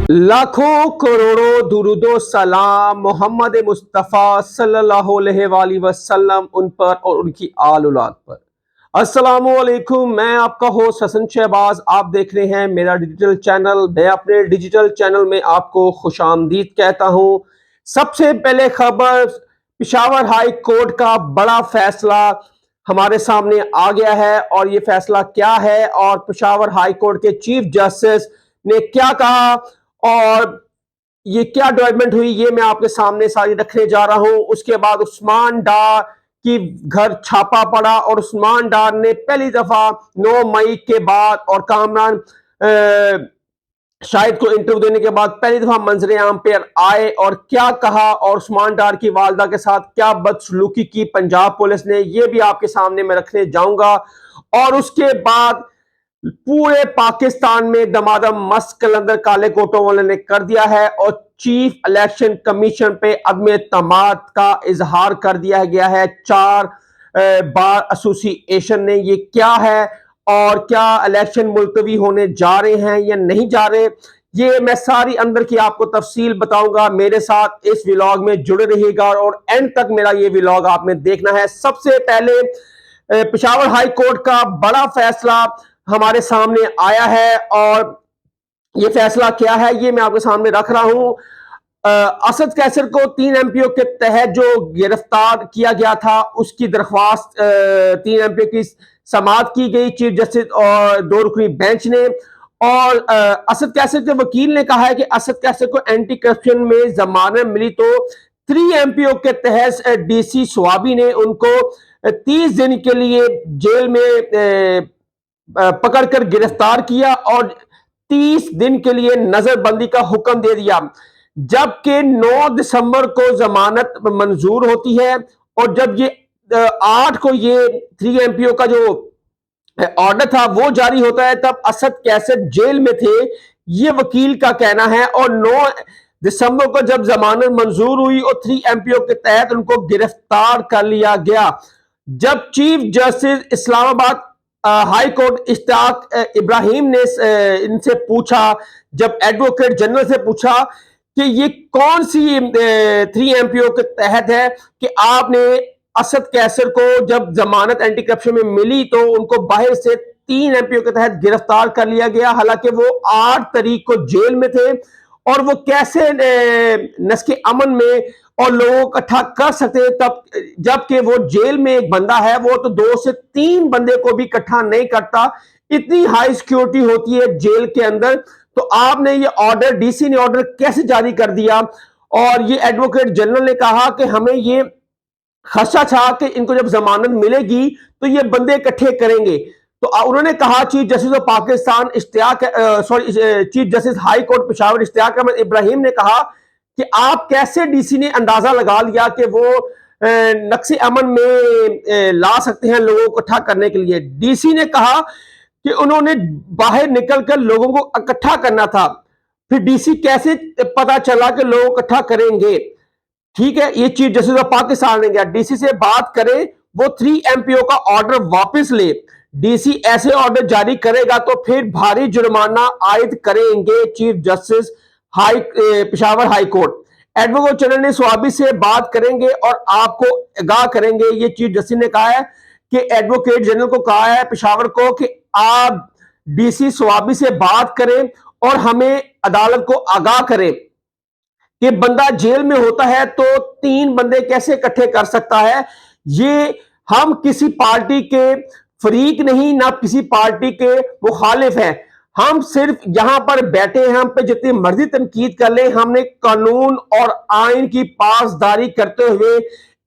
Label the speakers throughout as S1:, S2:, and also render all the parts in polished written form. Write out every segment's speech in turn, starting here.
S1: लाखों करोड़ों दुरूदो सलाम मोहम्मद मुस्तफ़ा सल्लल्लाहु अलैहि वसल्लम उन पर और उनकी आल औलाद पर। अस्सलामु अलैकुम, मैं आपका होस्ट हसन शहबाज। आप देख रहे हैं मेरा डिजिटल चैनल। मैं अपने डिजिटल चैनल में आपको खुशामदीद कहता हूं। सबसे पहले खबर, पिशावर हाई कोर्ट का बड़ा फैसला हमारे सामने आ गया है। और ये फैसला क्या है और पिशावर हाई कोर्ट के चीफ जस्टिस ने क्या कहा और ये क्या डेवलपमेंट हुई, ये मैं आपके सामने सारी रखने जा रहा हूं। उसके बाद उस्मान डार की घर छापा पड़ा और उस्मान डार ने पहली दफा 9 मई के बाद और कामरान शाहिद को इंटरव्यू देने के बाद पहली दफा मंजर आम पे आए और क्या कहा और उस्मान डार की वालदा के साथ क्या बदसलूकी की पंजाब पुलिस ने, ये भी आपके सामने मैं रखने जाऊंगा। और उसके बाद पूरे पाकिस्तान में दमादम मस्त कलंदर काले कोटों वाले ने कर दिया है और चीफ इलेक्शन कमीशन पे अदम एतमाद का इजहार कर दिया गया है 4 बार एसोसिएशन ने। ये क्या है और क्या इलेक्शन मुलतवी होने जा रहे हैं या नहीं जा रहे, ये मैं सारी अंदर की आपको तफसील बताऊंगा। मेरे साथ इस व्लॉग में जुड़े रहिएगा और एंड तक मेरा ये व्लॉग आपने देखना है। सबसे पहले पेशावर हाई कोर्ट का बड़ा फैसला हमारे सामने आया है और ये फैसला क्या है ये मैं आपके सामने रख रहा हूं। असद कैसर को 3 एमपीओ के तहत जो गिरफ्तार किया गया था उसकी दरख्वास्त 3 एमपीओ की समाअत की गई चीफ जस्टिस और 2 रुकनी बेंच ने। और असद कैसर के वकील ने कहा है कि असद कैसर को एंटी करप्शन में जमानत मिली तो 3 एमपीओ के तहत डीसी स्वाबी ने उनको 30 दिन के लिए जेल में पकड़कर गिरफ्तार किया और 30 दिन के लिए नजरबंदी का हुक्म दे दिया। जबकि 9 दिसंबर को जमानत मंजूर होती है और जब ये 8 को ये 3 एमपीओ का जो ऑर्डर था वो जारी होता है तब असद कैसर जेल में थे, ये वकील का कहना है। और 9 दिसंबर को जब जमानत मंजूर हुई और 3 एमपीओ के तहत उनको गिरफ्तार कर लिया गया। जब chief justice Islamabad high court Ishtiaq Ibrahim ने इनसे पूछा, जब एडवोकेट जनरल से पूछा कि ये कौन सी 3 एमपीओ के तहत है कि आपने असद कैसर को जब जमानत एंटी करप्शन में मिली तो उनको बाहर से 3 एमपीओ के तहत गिरफ्तार कर लिया गया, हालांकि वो 8 तारीख को जेल में थे और वो कैसे नस्के अमन में और लोगों को इकट्ठा कर सकते तब, जबकि वो जेल में एक बंदा है वो तो 2 से 3 बंदे को भी इकट्ठा नहीं करता, इतनी हाई सिक्योरिटी होती है जेल के अंदर। तो आपने ये ऑर्डर, डीसी ने ऑर्डर कैसे जारी कर दिया। और ये एडवोकेट जनरल ने कहा कि हमें ये खदशा था कि इनको जब जमानत मिलेगी तो ये बंदे इकट्ठे करेंगे। तो उन्होंने कहा, chief justice of Pakistan chief justice high court Peshawar Ishtiaq Ahmad Ibrahim ने कहा कि आप कैसे डीसी ने अंदाजा लगा लिया कि वो नक्शे अमन में ला सकते हैं लोगों को इकट्ठा करने के लिए। डीसी ने कहा कि उन्होंने बाहर निकलकर लोगों को इकट्ठा करना था, फिर डीसी कैसे पता चला कि लोगों को इकट्ठा करेंगे। ठीक है, ये चीफ जस्टिस ऑफ पाकिस्तान ने गया, डीसी से बात करे, वो 3 एमपीओ का ऑर्डर वापस ले। डीसी ऐसे ऑर्डर जारी करेगा तो फिर भारी जुर्माना आयद करेंगे chief justice Peshawar high court. Advocate general ने स्वाबी से बात करेंगे और आपको आगाह करेंगे, ये चीफ जस्टिस ने कहा है कि एडवोकेट जनरल को कहा है पेशावर को कि आप डीसी स्वाबी से बात करें और हमें अदालत को आगाह करें कि बंदा जेल में होता है तो 3 बंदे कैसे इकट्ठे कर सकता है। ये हम किसी पार्टी के फरीक नहीं, ना किसी पार्टी के मुखालिफ हैं, हम सिर्फ यहां पर बैठे हैं, हम पे जितनी मर्जी तनकीद कर ले, हमने कानून और आइन की पासदारी करते हुए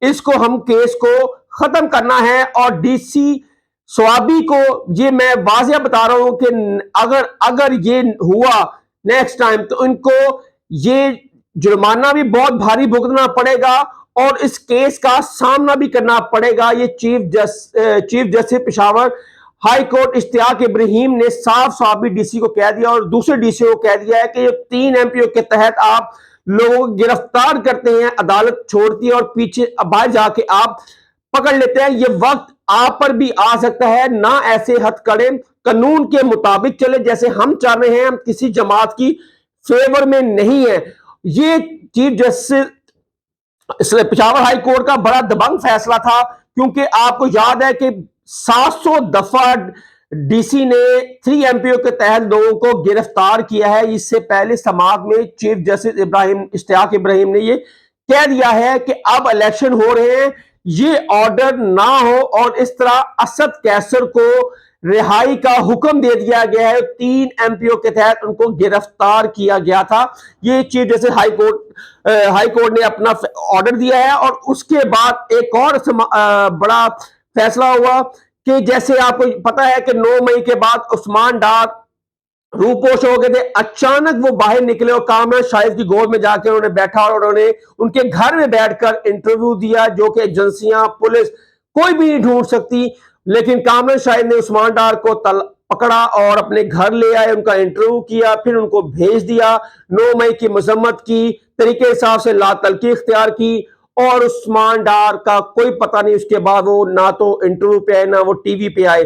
S1: इसको हम केस को खत्म करना है। और डीसी स्वाबी को ये मैं वाज़ेह बता रहा हूं कि अगर ये हुआ नेक्स्ट टाइम तो इनको ये जुर्माना भी बहुत भारी भुगतना पड़ेगा और इस केस का सामना भी करना पड़ेगा। ये chief justice Peshawar high court Ishtiaq Ibrahim ने साफ साफ भी डीसी को कह दिया और दूसरे डीसी को कह दिया है कि ये 3 एमपीओ के तहत आप लोगों को गिरफ्तार करते हैं, अदालत छोड़ती है और पीछे बाहर जाके आप पकड़ लेते हैं। ये वक्त आप पर भी आ सकता है, ना ऐसे हथकड़े, कानून के मुताबिक चले जैसे हम चाह रहे हैं। हम किसी जमात की फेवर में नहीं है। ये chief justice Peshawar high court का बड़ा दबंग फैसला था, क्योंकि आपको याद है कि 700 दफा डीसी ने 3 एमपीओ के तहत लोगों को गिरफ्तार किया है। इससे पहले समाअत में चीफ जस्टिस इश्तियाक इब्राहिम ने ये कह दिया है कि अब इलेक्शन हो रहे हैं, ये ऑर्डर ना हो, और इस तरह असद कैसर को रिहाई का हुक्म दे दिया गया है। 3 एमपीओ के तहत उनको गिरफ्तार किया गया था। ये चीफ जस्टिस हाई कोर्ट ने अपना ऑर्डर दिया है। और उसके बाद एक और बड़ा फैसला हुआ कि जैसे आपको पता है कि 9 मई के बाद उस्मान डार रूपोश हो गए थे, अचानक वो बाहर निकले और कामरान शाहिद की गोद में जाकर उन्होंने बैठा और उन्होंने उनके घर में बैठकर इंटरव्यू दिया, जो कि एजेंसियां, पुलिस कोई भी नहीं ढूंढ सकती। लेकिन कामरान शाहिद ने उस्मान डार को पकड़ा और अपने घर ले आए, उनका इंटरव्यू किया, फिर उनको भेज दिया। 9 मई की मजम्मत की, तरीके हिसाब से लातलकी इख्तियार की, और उस्मान डार का कोई पता नहीं। उसके बाद वो ना तो इंटरव्यू पे आए, ना वो टीवी पे आए।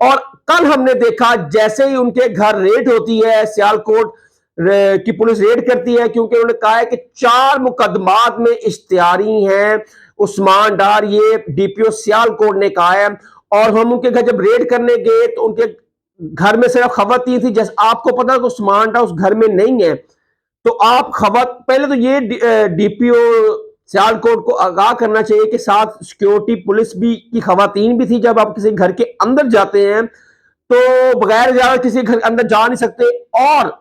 S1: और कल हमने देखा जैसे ही उनके घर रेड होती है, सियालकोट की पुलिस रेड करती है, क्योंकि उन्होंने कहा है कि 4 मुकदमात में इश्तिहारी हैं उस्मान डार, ये डीपीओ सियालकोट ने कहा है। और हम उनके घर जब रेड करने गए तो उनके घर में सिर्फ खवातीन थी। जैसे आपको पता है कि उस्मान डार उस घर में नहीं है, तो आप पहले तो ये डीपीओ सियालकोट को आगाह करना चाहिए कि साथ सिक्योरिटी पुलिस भी की खवातीन भी थी। जब आप किसी घर के अंदर जाते हैं तो बगैर इजाजत किसी घर अंदर जा नहीं सकते, और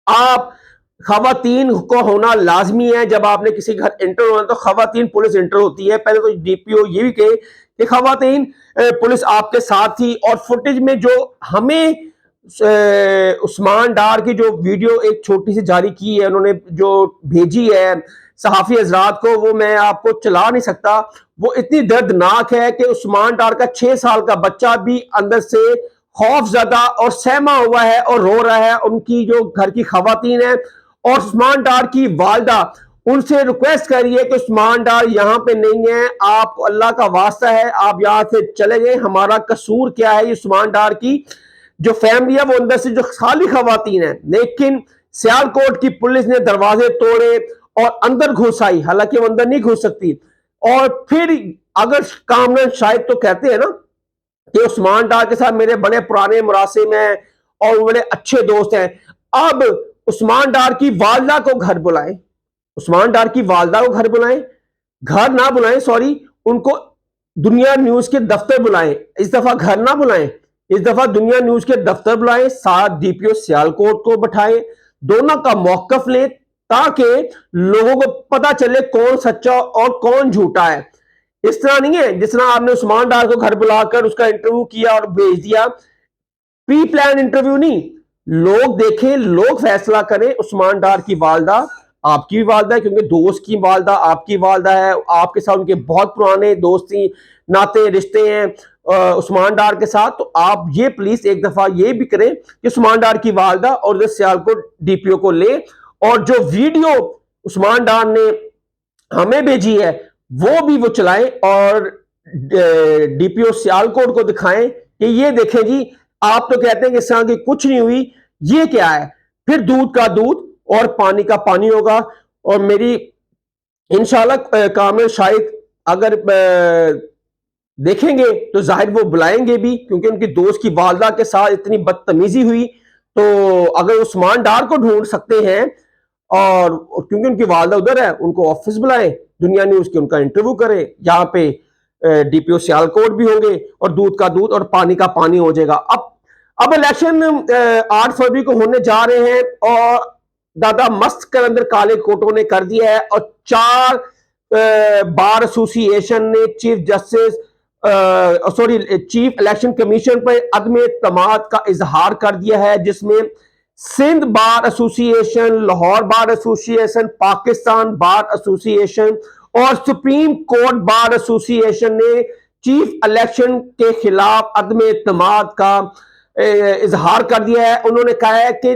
S1: आप खवातीन को होना लाजमी है। जब आपने किसी घर एंटर होना तो खवातीन पुलिस एंटर होती है। पहले तो डीपीओ ये भी कहे कि खवातीन पुलिस आपके साथ थी। और फुटेज में जो हमें उस्मान डार की जो वीडियो एक छोटी सी जारी की है, उन्होंने जो भेजी है सहाफी हजरात को, वो मैं आपको चला नहीं सकता। वो इतनी दर्दनाक है कि उस्मान डार का 6 साल का बच्चा भी अंदर से खौफ ज्यादा और सहमा हुआ है और रो रहा है। उनकी जो घर की खवातीन है और उस्मान डार की वालदा, उनसे रिक्वेस्ट करिए कि उस्मान डार यहाँ पे नहीं है, आप अल्लाह का वास्ता है आप यहाँ से चले गए, हमारा कसूर क्या है। उस्मान डार की जो फैमिली है वो अंदर से जो खाली खवातीन है, लेकिन सियालकोट की पुलिस ने दरवाजे तोड़े और अंदर घुस आई, हालांकि वो अंदर नहीं घुस सकती। और फिर अगर कामरान शाहिद तो कहते हैं ना कि उस्मान डार के साथ मेरे बड़े पुराने मुरासिम हैं और बड़े अच्छे दोस्त हैं, अब उस्मान डार की वालदा को घर बुलाएं, उस्मान डार की वालदा को घर बुलाएं, घर ना बुलाएं, सॉरी, उनको दुनिया न्यूज के दफ्तर बुलाएं। इस दफा घर ना बुलाएं, इस दफा दुनिया न्यूज के दफ्तर बुलाएं, साथ डीपीओ सियालकोट को बैठाएं, दोनों का मौकफ लें, ताकि लोगों को पता चले कौन सच्चा और कौन झूठा है। इस तरह नहीं है जिस तरह आपने उस्मान डार को घर बुलाकर उसका इंटरव्यू किया और भेज दिया। प्री प्लान इंटरव्यू नहीं, लोग देखें, लोग फैसला करें। उस्मान डार की वालदा आपकी भी वालदा है, क्योंकि दोस्त की वालदा आपकी वालदा है, आपके साथ उनके बहुत पुराने दोस्ती नाते रिश्ते हैं उस्मान डार के साथ। तो आप ये प्लीज एक दफा ये भी करें कि उस्मान डार की वालदा और सियालकोट डीपीओ को ले, और जो वीडियो उस्मान डार ने हमें भेजी है वो भी वो चलाएं और डीपीओ सियालकोट को दिखाएं कि ये देखें जी, आप तो कहते हैं कि इस तरह की कुछ नहीं हुई, ये क्या है। फिर दूध का दूध और पानी का पानी होगा। और मेरी इंशाल्लाह कामरान शाहिद अगर देखेंगे तो जाहिर वो बुलाएंगे भी, क्योंकि उनकी दोस्त की वालदा के साथ इतनी बदतमीजी हुई। तो अगर उस्मान डार को ढूंढ सकते हैं, और क्योंकि उनकी वालदा उधर है, उनको ऑफिस बुलाएं, दुनिया न्यूज के उनका इंटरव्यू करें, यहाँ पे डीपीओ सियालकोट भी होंगे और दूध का दूध और पानी का पानी हो जाएगा। अब इलेक्शन 8 फरवरी को होने जा रहे हैं, और दादा मस्त कलंदर काले कोटों ने कर दिया है, और 4 बार एसोसिएशन ने chief justice chief election commission पर अदम एतमाद का इजहार कर दिया है, जिसमें Sindh bar association, Lahore bar association, Pakistan bar association और सुप्रीम कोर्ट बार एसोसिएशन ने चीफ इलेक्शन के खिलाफ अदम एतमाद का इजहार कर दिया है। उन्होंने कहा है कि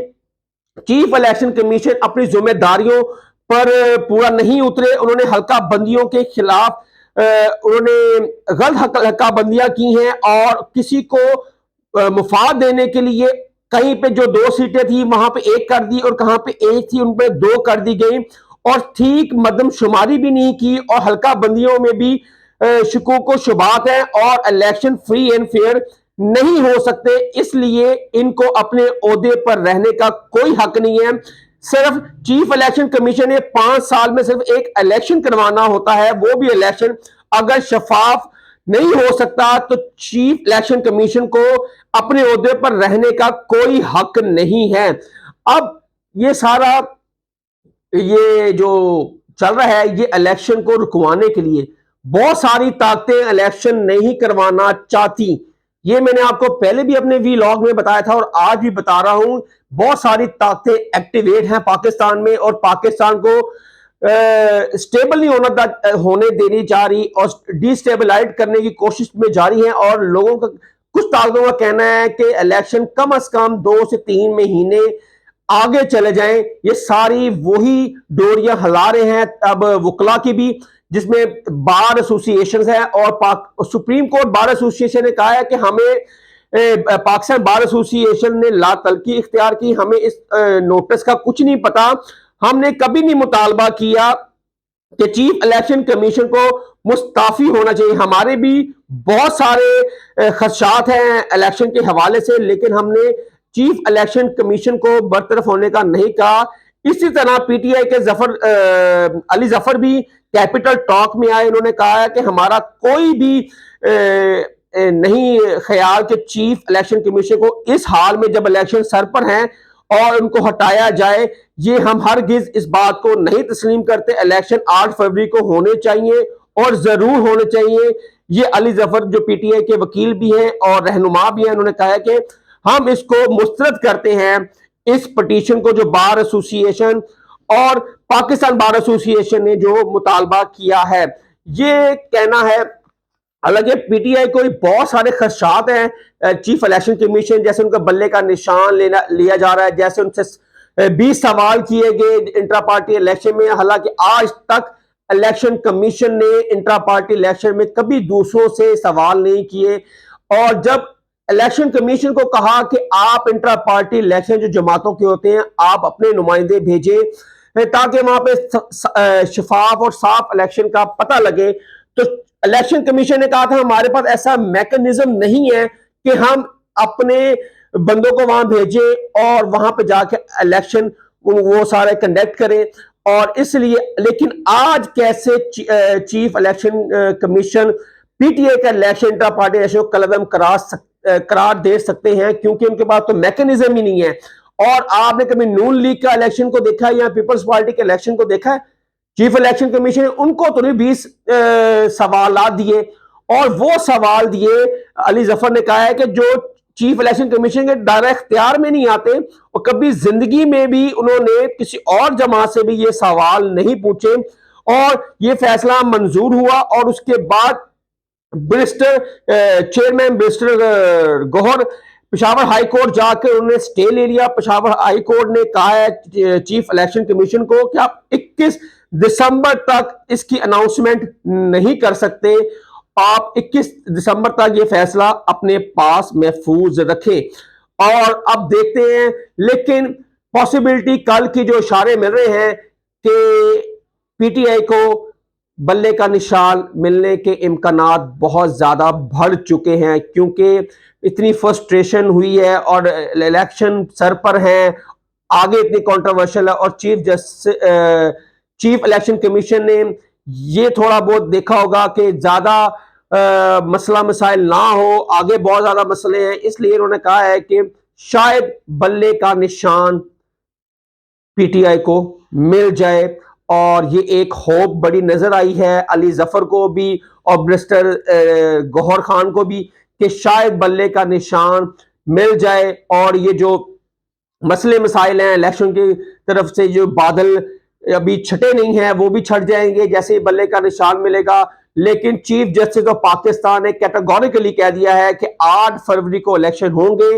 S1: चीफ इलेक्शन कमीशन अपनी जिम्मेदारियों पर पूरा नहीं उतरे। उन्होंने हल्का बंदियों के खिलाफ उन्होंने गलत हल्का बंदियां की हैं, और किसी को मुफाद देने के लिए कहीं पे जो 2 सीटें थी वहां पे 1 कर दी और कहां पे 1 थी उन पे 2 कर दी गई और ठीक मदमशुमारी भी नहीं की और हल्का बंदियों में भी शकूक व शुबात है और इलेक्शन फ्री एंड फेयर नहीं हो सकते। इसलिए इनको अपने ओहदे पर रहने का कोई हक नहीं है। सिर्फ चीफ इलेक्शन कमीशन ने 5 साल में सिर्फ एक इलेक्शन करवाना होता है, वो भी इलेक्शन अगर शफाफ नहीं हो सकता तो चीफ इलेक्शन कमीशन को अपने ओहदे पर रहने का कोई हक नहीं है। अब ये सारा ये जो चल रहा है ये इलेक्शन को रुकवाने के लिए बहुत सारी ताकतें इलेक्शन नहीं करवाना चाहती। ये मैंने आपको पहले भी अपने वीलॉग में बताया था और आज भी बता रहा हूं। बहुत सारी ताकतें एक्टिवेट हैं पाकिस्तान में और पाकिस्तान को स्टेबल नहीं होने देनी जा रही और डिस्टेबलाइज करने की कोशिश में जारी है। और लोगों का कुछ ताकतों का कहना है कि इलेक्शन कम से कम 2 से 3 महीने आगे चले जाएं। ये सारी वही डोरियां हिला रहे हैं अब वकला की भी, जिसमें बार एसोसिएशन है और सुप्रीम कोर्ट बार एसोसिएशन ने कहा है कि हमें पाकिस्तान बार एसोसिएशन ने ला तलकी इख्तियार की, हमें इस नोटिस का कुछ नहीं पता। हमने कभी नहीं मुतालबा किया कि चीफ इलेक्शन कमीशन को मुस्ताफी होना चाहिए। हमारे भी बहुत सारे खदशात हैं इलेक्शन के हवाले से, लेकिन हमने चीफ इलेक्शन कमीशन को बरतरफ होने का नहीं कहा। इसी तरह पीटीआई के अली जफर भी कैपिटल टॉक में आए, उन्होंने कहा है कि हमारा कोई भी नहीं ख्याल कि चीफ इलेक्शन कमीशन को इस हाल में जब इलेक्शन सर पर हैं और उनको हटाया जाए, ये हम हरगिज इस बात को नहीं तस्लीम करते। इलेक्शन 8 फरवरी को होने चाहिए और जरूर होने चाहिए। ये अली जफर जो पीटीआई के वकील भी हैं और रहनुमा भी हैं, उन्होंने कहा है कि हम इसको मुस्तरद करते हैं इस पटिशन को जो बार एसोसिएशन और पाकिस्तान बार एसोसिएशन ने जो मुतालबा किया है। ये कहना है। हालांकि पीटीआई को बहुत सारे खदशात हैं चीफ इलेक्शन कमीशन, जैसे उनका बल्ले का निशान लिया जा रहा है, जैसे उनसे 20 सवाल किए गए इंट्रा पार्टी इलेक्शन में। हालांकि आज तक इलेक्शन कमीशन ने इंट्रा पार्टी इलेक्शन में कभी दूसरों से सवाल नहीं किए। और जब इलेक्शन कमीशन को कहा कि आप इंट्रा पार्टी इलेक्शन जो जमातों के होते हैं आप अपने नुमाइंदे भेजें ताकि वहां पे शफाफ और साफ इलेक्शन का पता लगे, तो इलेक्शन कमीशन ने कहा था हमारे पास ऐसा मैकेनिज्म नहीं है कि हम अपने बंदों को वहां भेजें और वहां पे जाके इलेक्शन वो सारे कंडक्ट करें। और इसलिए लेकिन आज कैसे चीफ इलेक्शन कमीशन पीटीए का इलेक्शन इंट्रा पार्टी इलेक्शन को कलअदम करार दे सकते हैं, क्योंकि उनके पास तो मैकेनिज्म ही नहीं है। और आपने कभी नून लीग का इलेक्शन को देखा है या पीपल्स पार्टी के इलेक्शन को देखा है? चीफ इलेक्शन कमीशन ने उनको तो नहीं 20 सवाल दिए और वो सवाल दिए। अली जफर ने कहा है कि जो चीफ इलेक्शन कमीशन के दायरा इख्तियार में नहीं आते और कभी जिंदगी में भी उन्होंने किसी और जमात से भी ये सवाल नहीं पूछे। और ये फैसला मंजूर हुआ और उसके बाद chairman barrister Gohar Peshawar high court जाकर उन्होंने स्टे ले लिया। पेशावर हाई कोर्ट ने कहा है चीफ इलेक्शन कमीशन को कि आप 21 दिसंबर तक इसकी अनाउंसमेंट नहीं कर सकते, आप 21 दिसंबर तक ये फैसला अपने पास महफूज रखें। और अब देखते हैं, लेकिन पॉसिबिलिटी कल की जो इशारे मिल रहे हैं कि पीटीआई को बल्ले का निशान मिलने के इम्कानात बहुत ज्यादा बढ़ चुके हैं, क्योंकि इतनी फ्रस्ट्रेशन हुई है और इलेक्शन सर पर है, आगे इतनी कंट्रोवर्शियल है। और चीफ इलेक्शन कमीशन ने ये थोड़ा बहुत देखा होगा कि ज्यादा मसला मसाइल ना हो, आगे बहुत ज्यादा मसले हैं, इसलिए उन्होंने कहा है कि शायद बल्ले का निशान पीटीआई को मिल जाए। और ये एक होप बड़ी नजर आई है अली जफर को भी और बैरिस्टर गौहर खान को भी कि शायद बल्ले का निशान मिल जाए और ये जो मसले मसाइल हैं इलेक्शन की तरफ से जो बादल अभी छटे नहीं हैं वो भी छट जाएंगे जैसे बल्ले का निशान मिलेगा। लेकिन चीफ जस्टिस ऑफ पाकिस्तान ने कैटेगोरिकली कह दिया है कि 8 फरवरी को इलेक्शन होंगे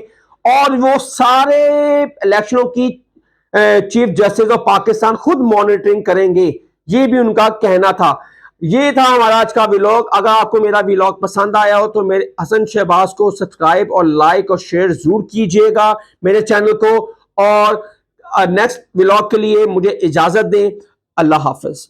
S1: और वो सारे इलेक्शनों की चीफ जस्टिस ऑफ पाकिस्तान खुद मॉनिटरिंग करेंगे, ये भी उनका कहना था। ये था हमारा आज का व्लॉग। अगर आपको मेरा व्लॉग पसंद आया हो तो मेरे हसन शहबाज को सब्सक्राइब और लाइक और शेयर जरूर कीजिएगा मेरे चैनल को। और नेक्स्ट व्लॉग के लिए मुझे इजाजत दें। अल्लाह हाफिज।